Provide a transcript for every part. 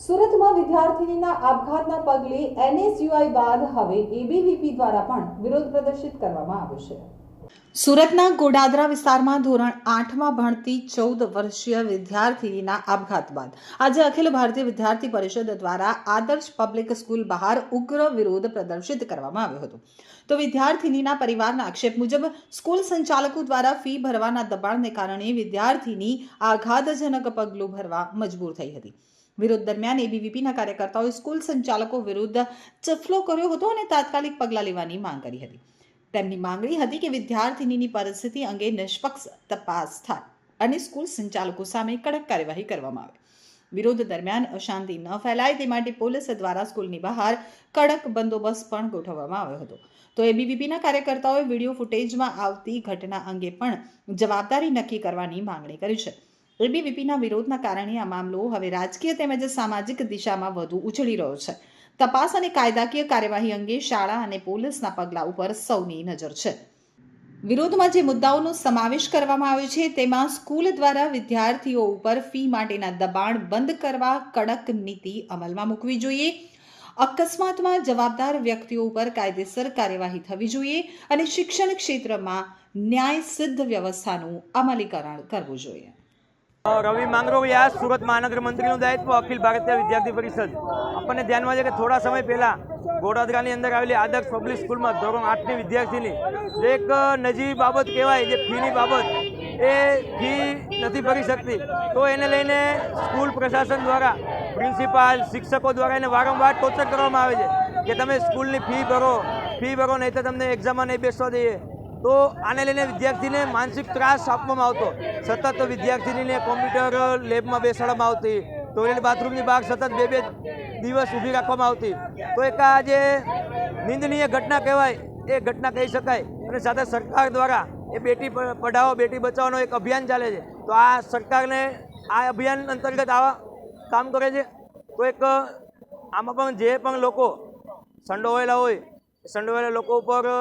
સુરતમાં વિદ્યાર્થીનીના આપઘાતના પગલે એનએસયુઆઈ બાદ હવે એબીવીપી દ્વારા પણ વિરોધ પ્રદર્શિત કરવામાં આવ્યો છે। સુરતના ગોડાદરા વિસ્તારમાં ધોરણ 8માં ભણતી 14 વર્ષીય વિદ્યાર્થીનીના આપઘાત બાદ આજે અખિલ ભારતીય વિદ્યાર્થી પરિષદ દ્વારા આદર્શ પબ્લિક સ્કૂલ બહાર ઉગ્ર વિરોધ પ્રદર્શિત કરવામાં આવ્યો હતો। તો વિદ્યાર્થીનીના પરિવારના આક્ષેપ મુજબ સ્કૂલ સંચાલકો દ્વારા ફી ભરવાના દબાણને કારણે વિદ્યાર્થીની આઘાતજનક પગલું ભરવા મજબૂર થઈ હતી। વિરોધ દરમિયાન એબીવીપીના કાર્યકર્તાઓએ સ્કૂલ સંચાલકો વિરુદ્ધ ચફલો કર્યો હતો અને તાત્કાલિક પગલાં લેવાની માંગ કરી હતી। તેમની માંગણી હતી કે વિદ્યાર્થીનીની પરિસ્થિતિ અંગે નિષ્પક્ષ તપાસ થાય અને સ્કૂલ સંચાલકો સામે કડક કાર્યવાહી કરવામાં આવે। વિરોધ દરમિયાન અશાંતિ ન ફેલાય તે માટે પોલીસ દ્વારા સ્કૂલની બહાર કડક બંદોબસ્ત પણ ગોઠવવામાં આવ્યો હતો। તો એબીવીપીના કાર્યકર્તાઓએ વિડીયો ફૂટેજમાં આવતી ઘટના અંગે પણ જવાબદારી નક્કી કરવાની માંગણી કરી છે। એબીવીપીના વિરોધના કારણે આ મામલો હવે રાજકીય તેમજ સામાજિક દિશામાં વધુ ઉછળી રહ્યો છે। તપાસ અને કાયદાકીય કાર્યવાહી અંગે શાળા અને પોલીસના પગલાં ઉપર સૌની નજર છે। વિરોધમાં જે મુદ્દાઓનો સમાવેશ કરવામાં આવ્યો છે તેમાં સ્કૂલ દ્વારા વિદ્યાર્થીઓ ઉપર ફી માટેના દબાણ બંધ કરવા કડક નીતિ અમલમાં મૂકવી જોઈએ, અકસ્માતમાં જવાબદાર વ્યક્તિઓ ઉપર કાયદેસર કાર્યવાહી થવી જોઈએ અને શિક્ષણ ક્ષેત્રમાં ન્યાય સિદ્ધ વ્યવસ્થાનું અમલીકરણ કરવું જોઈએ। रवि मांगरोळिया सूरत महानगर मंत्री दायित्व अखिल भारतीय विद्यार्थी परिषद अपने ध्यान में कि थोड़ा समय पहला गोडादरा अंदर आवेली आदर्श पब्लिक स्कूल में धोरण 8 विद्यार्थी एक नजीवी बाबत कहवाय फीनी बाबत ए फी नहीं भरी सकती तो एने लईने स्कूल प्रशासन द्वारा प्रिंसिपाल शिक्षकों द्वारा एने वारंवार टोचर करवामां आवे छे कि तमे स्कूलनी फी भरो नहीं तो तमने एक्जाम में नहीं बेसवा दईए। तो आने लईने विद्यार्थी ने मानसिक त्रास आपवामां आवतो, सतत विद्यार्थी ने कॉम्प्यूटर लेब में बेसाडवामां आवती, टॉयलेट बाथरूम की बहार सतत बे दिवस ऊभी राखवामां आवती। तो एक आज निंदनीय घटना कहवाय ए घटना कही शकाय। अने साथे सरकार द्वारा ए बेटी पढ़ाओ बेटी बचाओ एक अभियान चाले छे। तो आ सरकार ने आ अभियान अंतर्गत आवा काम करे छे। तो एक आमां पण जे पण लोको संडोवायेला होय संडोवायेला लोको पर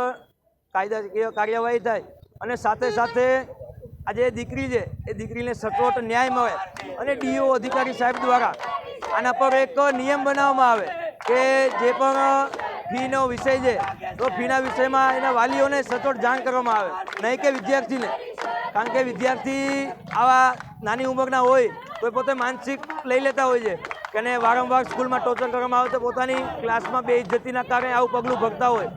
कायदाकीय कार्यवाही थाय अने साथे साथे आज दीकरी है ए दीकरी ने सचोट न्याय मळे अने डीओ अधिकारी साहेब द्वारा आना पर एक नियम बनाववामां आवे के जे पण फीनो विषय है तो फीना विषय में एना वालीओने सचोट जाण करवामां आवे, नहीं कि विद्यार्थी ने। कारण के विद्यार्थी आवा नानी उंमરના होय तो पोते मानसिक लई लेता होय छे के वारंवार स्कूल में टोचर करवामां आवे तो पोतानी क्लास में बेइज्जतीना कारणे आवुं पगलुं भरता होय।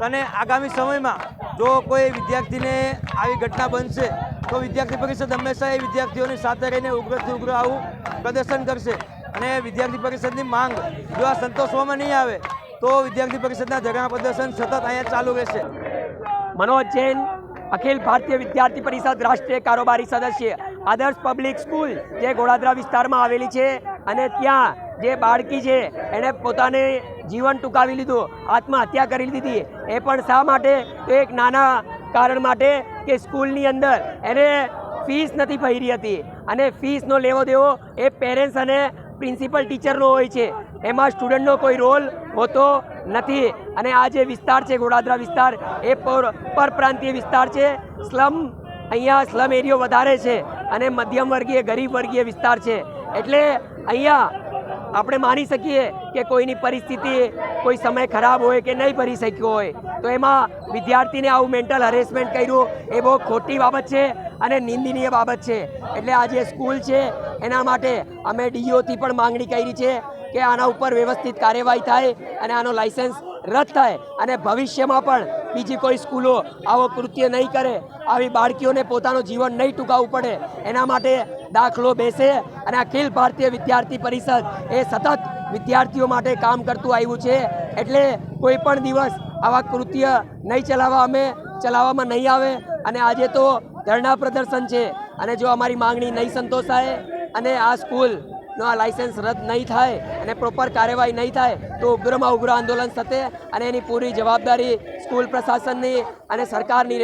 અને આગામી સમયમાં જો કોઈ વિદ્યાર્થીને આવી ઘટના બનશે તો વિદ્યાર્થી પરિષદ હંમેશા એ વિદ્યાર્થીઓની સાથે રહીને ઉગ્રથી ઉગ્ર આવું પ્રદર્શન કરશે અને વિદ્યાર્થી પરિષદની માંગ જો આ સંતોષવામાં નહીં આવે તો વિદ્યાર્થી પરિષદના ધરણા પ્રદર્શન સતત અહીંયા ચાલુ રહેશે। मनोज जैन अखिल भारतीय विद्यार्थी परिषद राष्ट्रीय कारोबारी सदस्य आदर्श पब्लिक स्कूल जे गोडादरा विस्तार में आवेली छे अने त्यां जे बाळकी छे एने पोताने जीवन टूंकावी लीधुं, आत्महत्या करी लीधी। ए पण शा माटे? तो एक नाना कारण माटे के स्कूलनी अंदर एने फीस नथी भरी हती अने फीसनो लेवो देवो ए पेरेंट्स अने प्रिंसिपल टीचरनो होय छे, एमां स्टूडंटनो कोई रोल होतो નથી। અને આ જે વિસ્તાર છે ગોડાદરા વિસ્તાર એ પરપ્રાંતીય વિસ્તાર છે, સ્લમ અહીંયા સ્લમ એરિયો વધારે છે અને મધ્યમ વર્ગીય ગરીબ વર્ગીય વિસ્તાર છે। એટલે અહીંયા આપણે માની શકીએ કે કોઈની પરિસ્થિતિ કોઈ સમય ખરાબ હોય કે નહીં ભરી શક્યો હોય તો એમાં વિદ્યાર્થીને આવું મેન્ટલ હરેસમેન્ટ કર્યું એ બહુ ખોટી બાબત છે અને નિંદનીય બાબત છે। એટલે આ જે સ્કૂલ છે એના માટે અમે ડીઓથી પણ માંગણી કરી છે કે આના ઉપર વ્યવસ્થિત કાર્યવાહી થાય અને આનો લાયસન્સ રદ થાય અને ભવિષ્યમાં પણ બીજી કોઈ સ્કૂલો આવો કૃત્ય નહીં કરે, આવી બાળકીઓને પોતાનું જીવન નહીં ટૂંકાવવું પડે એના માટે દાખલો બેસે। અને અખિલ ભારતીય વિદ્યાર્થી પરિષદ એ સતત વિદ્યાર્થીઓ માટે કામ કરતું આવ્યું છે। એટલે કોઈ પણ દિવસ આવા કૃત્ય નહીં ચલાવવામાં નહીં આવે। અને આજે તો ધરણા પ્રદર્શન છે અને જો અમારી માંગણી નહીં સંતોષાય અને આ સ્કૂલ आ लाइसेंस रद्द नहीं थाय अने प्रोपर कार्यवाही नहीं थाय तो उग्र में उग्र आंदोलन थशे अने एनी पूरी जवाबदारी स्कूल प्रशासननी अने सरकारनी